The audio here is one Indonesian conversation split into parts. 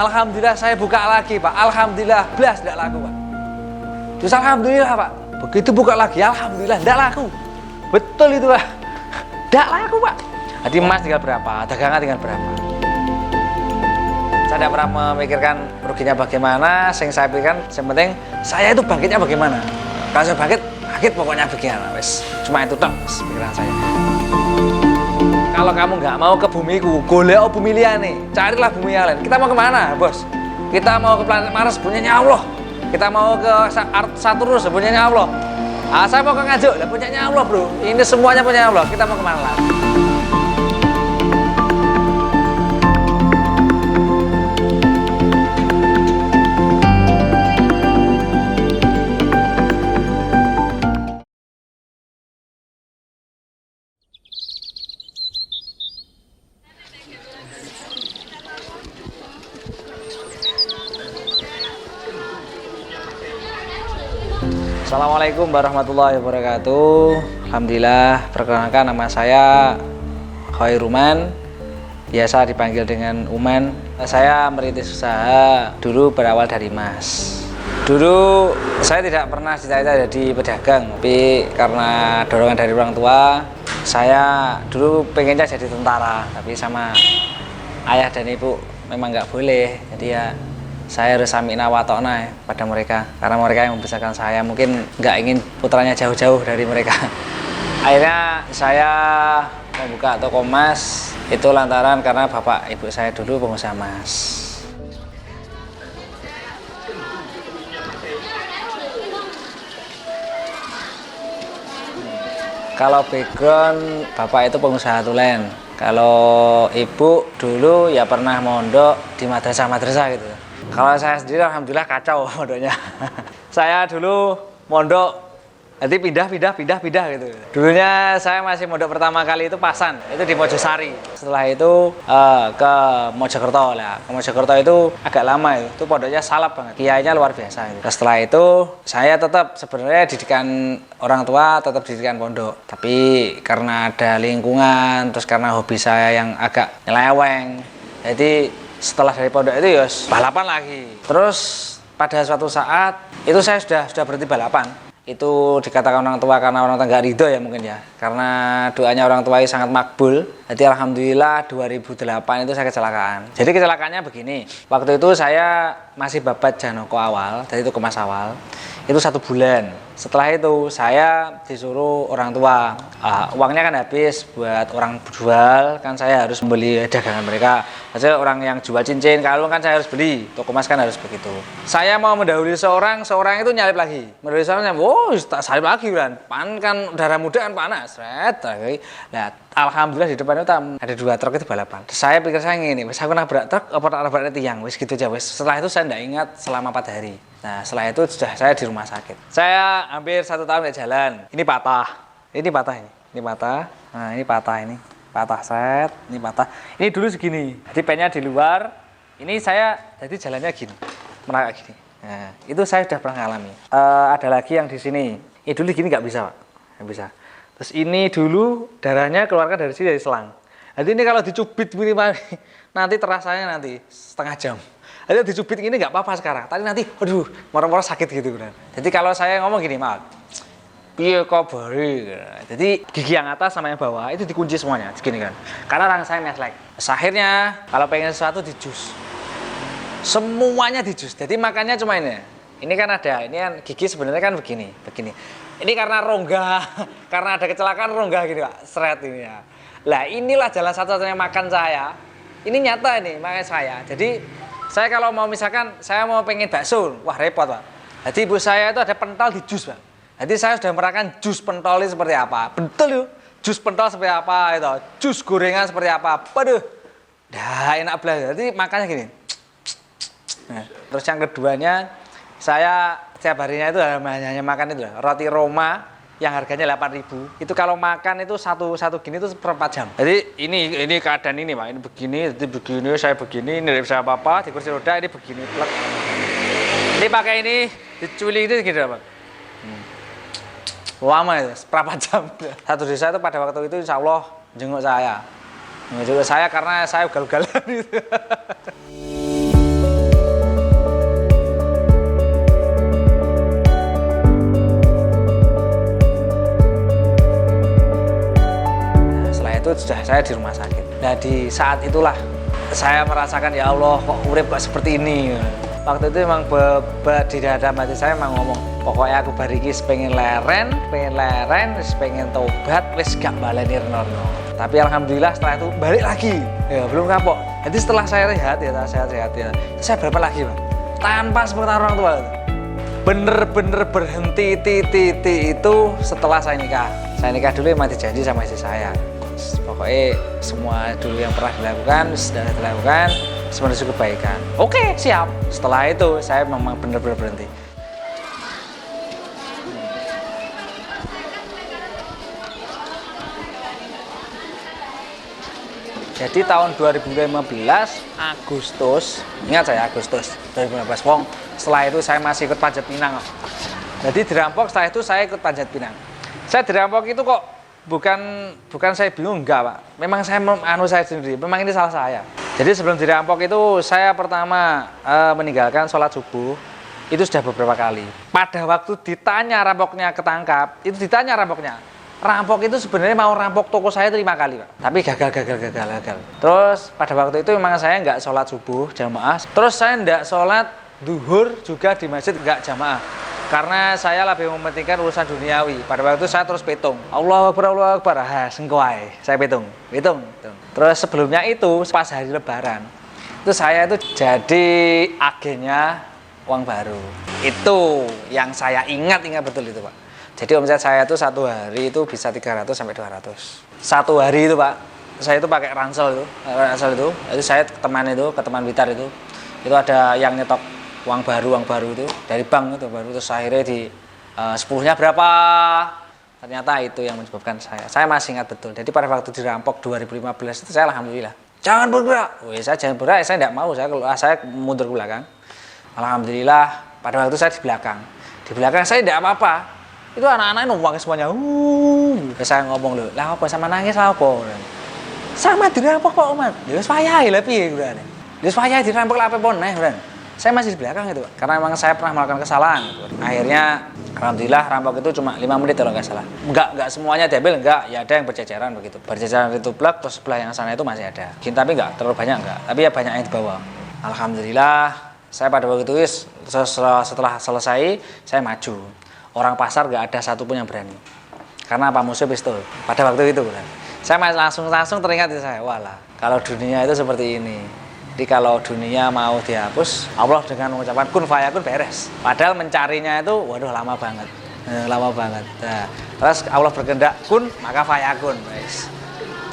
Alhamdulillah saya buka lagi Pak. Alhamdulillah belas tidak laku Pak. Terus alhamdulillah Pak. Begitu buka lagi alhamdulillah tidak laku. Betul itu Pak. Tidak laku Pak. Jadi emas tinggal berapa, dagangan tinggal berapa. Saya tidak pernah memikirkan ruginya bagaimana. Yang saya pikirkan, yang penting saya itu bangkitnya bagaimana. Kalau saya bangkit pokoknya bagaimana. Wes, cuma itu tok pikiran saya. Kalau kamu nggak mau ke bumiku, golek bumi liane, carilah bumi yang lain. Kita mau kemana, bos? Kita mau ke planet Mars, punyanya Allah. Kita mau ke Saturnus, punyanya Allah. Saya mau ke Nganjuk, punyanya Allah bro. Ini semuanya punya Allah. Kita mau kemana lagi? Assalamualaikum warahmatullahi wabarakatuh. Alhamdulillah, perkenalkan nama saya Khairuman, biasa dipanggil dengan Uman. Saya merintis usaha dulu berawal dari emas. Dulu saya tidak pernah cita-cita jadi pedagang, tapi karena dorongan dari orang tua, saya dulu pengennya jadi tentara, tapi sama ayah dan ibu memang nggak boleh, jadi ya saya harus samina wa ta'na pada mereka, karena mereka yang membesarkan saya, mungkin nggak ingin putranya jauh-jauh dari mereka. Akhirnya saya membuka toko emas itu lantaran karena bapak ibu saya dulu pengusaha emas. Kalau background bapak itu pengusaha tulen, kalau ibu dulu ya pernah mondok di madrasah gitu. Kalau saya sendiri alhamdulillah kacau mondoknya. Saya dulu mondok, nanti pindah gitu. Dulunya saya masih mondok pertama kali itu Pasan, itu di Mojosari. Setelah itu ke Mojokerto lah. Ke Mojokerto itu agak lama itu pondoknya salap banget. Kiainya luar biasa itu. Nah, setelah itu saya tetap sebenarnya didikan orang tua, tetap didikan pondok. Tapi karena ada lingkungan, terus karena hobi saya yang agak nyeleweng, jadi setelah dari pondok itu ya balapan lagi. Terus pada suatu saat itu saya sudah berhenti balapan. Itu dikatakan orang tua karena orang tua nggak ridho ya mungkin ya. Karena doanya orang tua sangat makbul. Jadi alhamdulillah 2008 itu saya kecelakaan. Jadi kecelakaannya begini. Waktu itu saya masih babat Janoko awal, dari itu kemas awal. Itu 1 bulan. Setelah itu saya disuruh orang tua, uangnya kan habis buat orang jual, kan saya harus membeli dagangan mereka. Maksudnya orang yang jual cincin, kalung kan saya harus beli, toko emas kan harus begitu. Saya mau mendahului seorang itu nyalip lagi. Mendahului seorang, tak salip lagi kan darah muda kan panas. Nah, alhamdulillah di depan itu ada 2 truk itu balapan. Saya pikir saya gini, wis aku nabrak truk apa nabrak tiang, wis gitu aja wis. Setelah itu saya tidak ingat selama 4 hari. Nah, setelah itu sudah saya di rumah sakit. Saya hampir 1 tahun di jalan. Ini patah. Ini patah. Nah, ini patah ini. Patah set, ini patah. Ini dulu segini. Jadi pennya di luar. Ini saya jadi jalannya gini. Merangkak gini. Nah, itu saya sudah pernah ngalami. Ada lagi yang di sini. Ini dulu gini nggak bisa, Pak. Nggak bisa. Terus ini dulu darahnya keluarkan dari sini dari selang. Jadi ini kalau dicubit nanti terasanya nanti setengah jam. Jadi dicubit ini nggak apa-apa sekarang. Tadi nanti, aduh, moro-moro sakit gitu kan. Jadi kalau saya ngomong gini, maaf, piye kabare. Jadi gigi yang atas sama yang bawah itu dikunci semuanya, segini kan. Karena orang saya meslek. Akhirnya kalau pengen sesuatu di jus, semuanya di jus. Jadi makannya cuma ini. Ini kan ada, ini kan gigi sebenarnya kan begini. Ini karena rongga, karena ada kecelakaan rongga gini Pak, seret ini ya. Lah inilah jalan satu-satunya makan saya. Ini nyata ini makan saya. Jadi saya kalau mau misalkan saya mau pengen bakso, wah repot Pak. Jadi ibu saya itu ada pentol di jus Pak. Jadi saya sudah merasakan jus pentol ini seperti apa. Betul yuk, jus pentol seperti apa itu, jus gorengan seperti apa. Waduh, dah enak banget. Jadi makannya gini. Nah, terus yang keduanya saya setiap harinya itu hanya makan itu roti Roma yang harganya 8.000. Itu kalau makan itu satu gini itu per 4 jam. Jadi ini keadaan ini Pak, ini begini, jadi begini, saya begini, ini dari saya apa-apa, di kursi roda ini begini, plek. Ini pakai ini diculik itu gitu Pak. Lama itu, seberapa jam. Satu desa itu pada waktu itu insya Allah jenguk saya. Jenguk saya karena saya ugal-ugalan gitu. itu sudah saya di rumah sakit. Nah di saat itulah saya merasakan ya Allah kok urip kok seperti ini. Waktu itu memang di dalam hati saya memang ngomong pokoknya aku bariki pengen leren, pengen tobat, wis gak baleni renono. Tapi alhamdulillah setelah itu balik lagi, ya belum kapok. Jadi setelah saya rehat ya, saya berapa lagi Pak? Tanpa sepengetahuan orang tua. Bener-bener berhenti titik itu setelah saya nikah. Saya nikah dulu mati janji sama istri saya. Pokoknya semua dulu yang pernah dilakukan sudah dilakukan, semenuju kebaikan. Oke, siap. Setelah itu saya memang benar-benar berhenti. Jadi tahun 2015 Agustus, ingat saya Agustus 2015 Wong. Setelah itu saya masih ikut Panjat Pinang. Jadi dirampok, setelah itu saya ikut Panjat Pinang. Saya dirampok itu kok bukan saya bingung, enggak Pak. Memang saya sendiri, memang ini salah saya. Jadi sebelum dirampok itu saya pertama meninggalkan sholat subuh itu sudah beberapa kali. Pada waktu ditanya rampoknya ketangkap, itu ditanya rampoknya. Rampok itu sebenarnya mau rampok toko saya 5 kali Pak. Tapi gagal. Terus pada waktu itu memang saya nggak sholat subuh jamaah. Terus saya nggak sholat duhur juga di masjid nggak jamaah. Karena saya lebih mementingkan urusan duniawi. Pada waktu itu saya terus petung. Allahu Akbar. Sengkoai. Saya petung. Terus sebelumnya itu pas hari Lebaran itu saya itu jadi agennya uang baru. Itu yang saya ingat betul itu Pak. Jadi omset saya itu satu hari itu bisa 300 sampai 200. Satu hari itu Pak. Saya itu pakai ransel itu. Jadi saya ke teman Blitar itu ada yang nyetok uang baru itu dari bank itu baru, terus akhirnya di 10-nya berapa? Ternyata itu yang menyebabkan saya masih ingat betul. Jadi pada waktu dirampok 2015 itu saya alhamdulillah jangan bergerak. Saya jangan bergerak, saya tidak mau, saya mundur ke belakang. Alhamdulillah pada waktu saya di belakang saya tidak apa-apa. Itu anak-anak nangis semuanya. Saya ngomong loh, lah apa sama nangis apa? Sama dirampok kok Mas. Ya wis wayahe lha piye kurane. Wis wayahe dirampok lha apa neh kurane. Saya masih di belakang itu Pak. Karena memang saya pernah melakukan kesalahan gitu. Akhirnya alhamdulillah rampok itu cuma 5 menit kalau nggak salah. Enggak semuanya diambil, enggak. Ya ada yang berceceran begitu. Berceceran itu blok, terus sebelah yang sana itu masih ada. Tapi enggak terlalu banyak enggak. Tapi ya banyak yang dibawa. Alhamdulillah saya pada waktu itu setelah selesai saya maju. Orang pasar nggak ada satupun yang berani. Karena apa? Musuh pistol. Pada waktu itu kan. Saya langsung teringat itu saya. Walah, kalau dunia itu seperti ini. Jadi kalau dunia mau dihapus, Allah dengan mengucapkan kun fayakun beres. Padahal mencarinya itu, waduh lama banget. Nah, terus Allah berkehendak kun maka fayakun.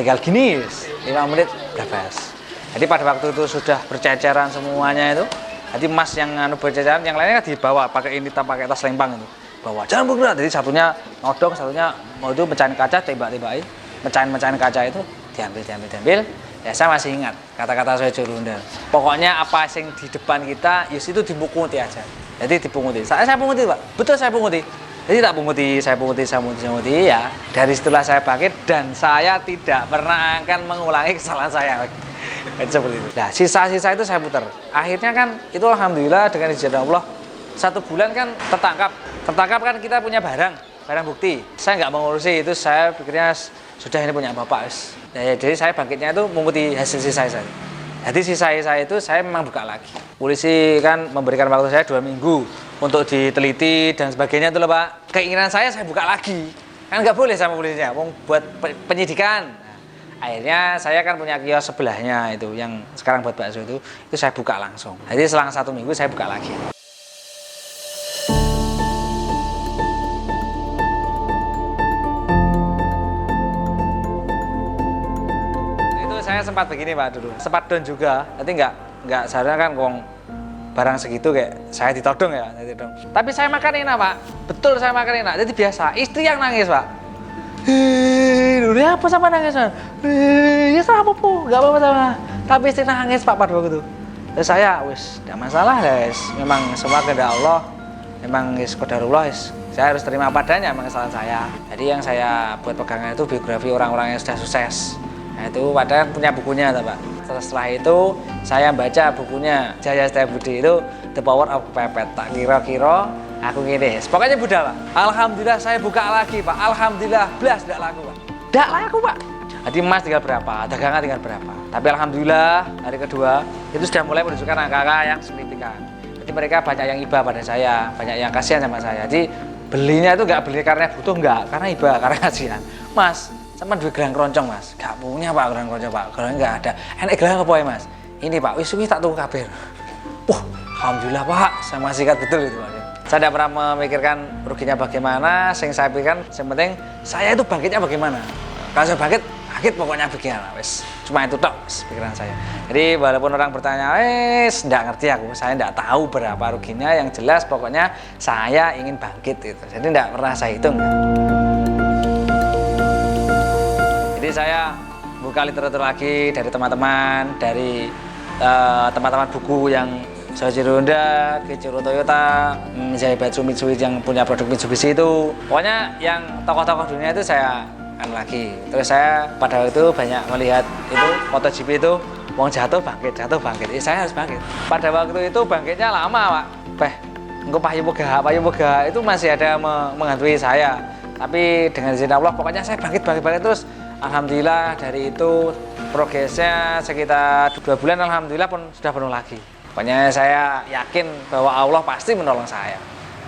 Tinggal gini, 5 menit udah beres. Jadi pada waktu itu sudah berceceran semuanya itu. Jadi emas yang berceceran, yang lainnya dibawa pakai ini, pakai tas lempang itu. Bawa jangan bergerak. Jadi satunya nodong, satunya mau itu mecahin kaca, tembak-tembakin, mecahin kaca itu diambil. Ya saya masih ingat kata-kata saya Jurundal. Pokoknya apa yang di depan kita, itu dipunguti aja. Jadi dipunguti. Saya punguti Pak, betul saya punguti. Jadi tak punguti, saya punguti ya. Dari situlah saya bangkit dan saya tidak pernah akan mengulangi kesalahan saya. Seperti itu. Nah sisa-sisa itu saya putar. Akhirnya kan itu alhamdulillah dengan izin Allah 1 bulan kan tertangkap kan kita punya barang bukti. Saya nggak mengurusi itu, saya pikirnya sudah ini punya bapak. Ya, jadi saya bangkitnya itu menguti hasil sisa saya. Jadi sisa saya itu saya memang buka lagi. Polisi kan memberikan waktu saya 2 minggu untuk diteliti dan sebagainya itu loh Pak. Keinginan saya buka lagi. Kan nggak boleh sama polisinya, buat penyidikan. Nah, akhirnya saya kan punya kios sebelahnya itu yang sekarang buat bakso itu saya buka langsung. Jadi selang 1 minggu saya buka lagi. Saya sempat begini Pak dulu, sempat down juga. Nanti nggak seharusnya kan barang segitu kayak saya ditodong ya. Tapi saya makan enak Pak, betul saya makan enak. Jadi biasa, istri yang nangis Pak. Dulu apa sama nangis Pak? Ya sama po, nggak apa-apa sama. Tapi istri nangis Pak pada waktu itu. Terus saya, tidak masalah guys. Memang semua kehendak Allah. Memang qadarullah saya harus terima padanya memang kesalahan saya. Jadi yang saya buat pegangan itu biografi orang-orang yang sudah sukses. Nah, itu padahal punya bukunya Pak. Setelah itu saya baca bukunya Jaya Setiabudi itu The Power of Pepet. Tak kira-kira aku gini. Pokoknya budal Pak. Alhamdulillah saya buka lagi Pak. Alhamdulillah belas tidak laku Pak. Tidak laku Pak. Jadi emas tinggal berapa, dagangan tinggal berapa. Tapi alhamdulillah hari kedua itu sudah mulai menunjukkan angka-angka yang signifikan. Jadi mereka banyak yang iba pada saya, banyak yang kasihan sama saya. Jadi belinya itu nggak beli karena butuh, nggak, karena iba, karena kasihan. Mas, sama duit gelang keroncong mas, nggak punya pak gelang keroncong pak, gelang nggak ada. Enak gelang apa ya mas? Ini pak, wis tak tuku kabeh. Wah, alhamdulillah pak, sama sikat betul itu pak. Saya tidak pernah memikirkan ruginya bagaimana, saya pikirkan yang penting saya itu bangkitnya bagaimana. Kalau saya bangkit pokoknya bagaimana, wes. Cuma itu tok pikiran saya. Jadi walaupun orang bertanya, tidak ngerti aku, saya tidak tahu berapa ruginya. Yang jelas pokoknya saya ingin bangkit itu. Jadi tidak pernah saya hitung. Jadi saya buka literatur lagi dari teman-teman, dari teman-teman buku yang Shoichiro Honda, Keiichiro Toyota, Zaibatsu Mitsubishi yang punya produk Mitsubishi itu. Pokoknya yang tokoh-tokoh dunia itu saya lagi. Terus saya pada waktu itu banyak melihat itu MotoGP itu wong jatuh bangkit. Saya harus bangkit. Pada waktu itu bangkitnya lama, Pak. Engko payu megah itu masih ada menghantui saya. Tapi dengan izin Allah pokoknya saya bangkit terus. Alhamdulillah dari itu progresnya sekitar 2 bulan alhamdulillah pun sudah penuh lagi. Pokoknya saya yakin bahwa Allah pasti menolong saya.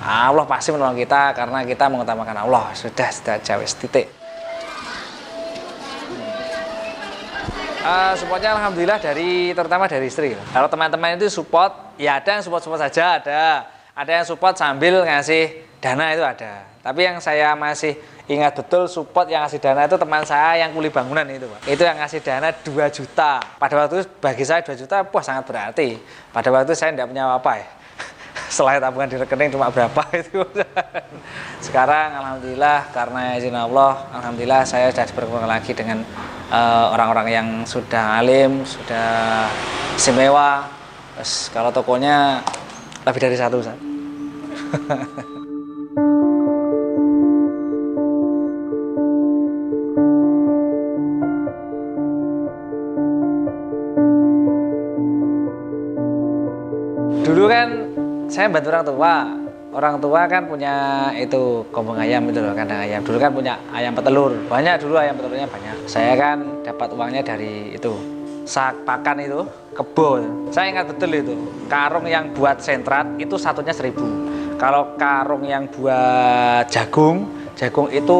Allah pasti menolong kita karena kita mengutamakan Allah. Sudah jawab titik. Supportnya alhamdulillah terutama dari istri. Kalau teman-teman itu support, ya ada yang support saja ada yang support sambil ngasih dana itu ada. Tapi yang saya masih ingat betul support yang ngasih dana itu teman saya yang kuli bangunan itu Pak. Itu yang ngasih dana 2 juta. Pada waktu itu bagi saya 2 juta wah sangat berarti. Pada waktu itu saya tidak punya apa-apa ya. Selain tabungan di rekening cuma berapa itu. Sekarang alhamdulillah karena izin Allah, alhamdulillah saya sudah berkembang lagi dengan orang-orang yang sudah alim, sudah istimewa. Terus kalau tokonya lebih dari 1 Ustaz. Dulu kan saya bantu orang tua kan punya itu kombeng ayam itu loh, kandang ayam. Dulu kan punya ayam petelur, banyak dulu ayam petelurnya banyak. Saya kan dapat uangnya dari itu sak pakan itu kebo. Saya ingat betul itu karung yang buat sentrat itu satunya 1.000. Kalau karung yang buat jagung itu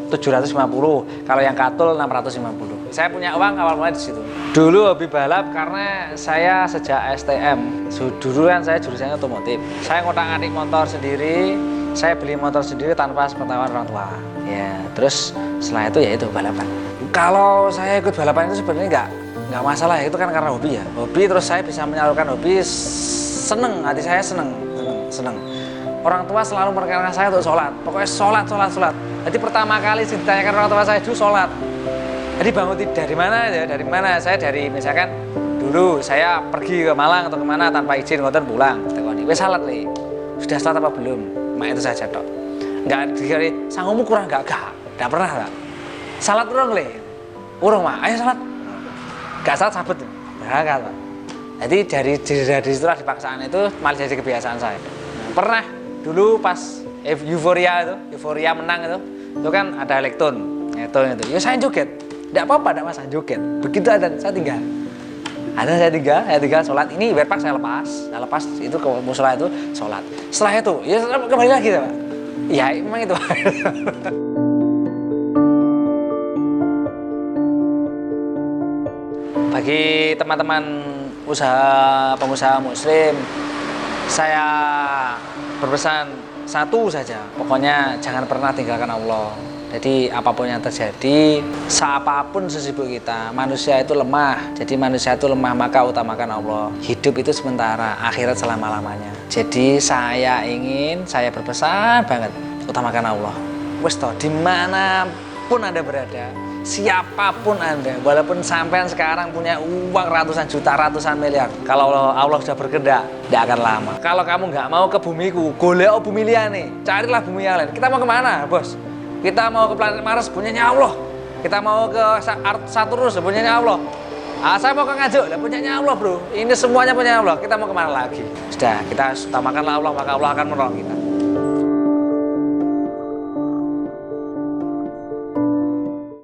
750. Kalau yang katul 650. Saya punya uang awal mulai di situ. Dulu hobi balap karena saya sejak STM. Dulu kan saya jurusannya otomotif. Saya ngotak-ngatik motor sendiri. Saya beli motor sendiri tanpa sepengetahuan orang tua. Ya, terus setelah itu ya itu balapan. Kalau saya ikut balapan itu sebenarnya nggak masalah, itu kan karena hobi ya. Hobi terus saya bisa menyalurkan hobi, seneng, hati saya seneng. Orang tua selalu menekankan saya untuk sholat. Pokoknya sholat. Jadi pertama kali ditanyakan orang tua saya itu sholat. Jadi bangun dari mana ya? Dari mana? Saya dari misalkan dulu saya pergi ke Malang atau kemana tanpa izin ngoten pulang. Wes salat le. Sudah salat apa belum? Mak itu saja tok. Enggak dikira sangumu kurang enggak pernah Pak. Salat urung le. Urung Mak, ayo salat. Enggak salat sabet. Berangkat Pak. Jadi dari setelah dipaksaan itu malah jadi kebiasaan saya. Pernah dulu pas euforia menang itu kan ada elektron itu. Ya saya joget. Tidak apa-apa, tidak masalah joget. Begitu ada saya tinggal. Saya tinggal sholat. Ini berpak saya lepas itu ke musola itu sholat. Setelah itu, ya kembali lagi Pak. Ya memang itu. Bagi teman-teman pengusaha muslim, saya berpesan satu saja. Pokoknya jangan pernah tinggalkan Allah. Jadi apapun yang terjadi, seapapun sesibuk kita, manusia itu lemah. Jadi manusia itu lemah, maka utamakan Allah. Hidup itu sementara, akhirat selama-lamanya. Jadi saya berpesan banget, utamakan Allah. Wes toh, dimanapun Anda berada, siapapun Anda, walaupun sampean sekarang punya uang ratusan juta, ratusan miliar, kalau Allah sudah berkehendak, tidak akan lama. Kalau kamu nggak mau ke bumiku, golek bumi liane, carilah bumi yang lain. Kita mau kemana, bos? Kita mau ke planet Mars, punyanya Allah. Kita mau ke Saturnus, punyanya Allah. Saya mau ke Nganjuk, punyanya Allah bro. Ini semuanya punya Allah. Kita mau kemana lagi? Sudah, kita utamakanlah Allah, maka Allah akan menolong kita.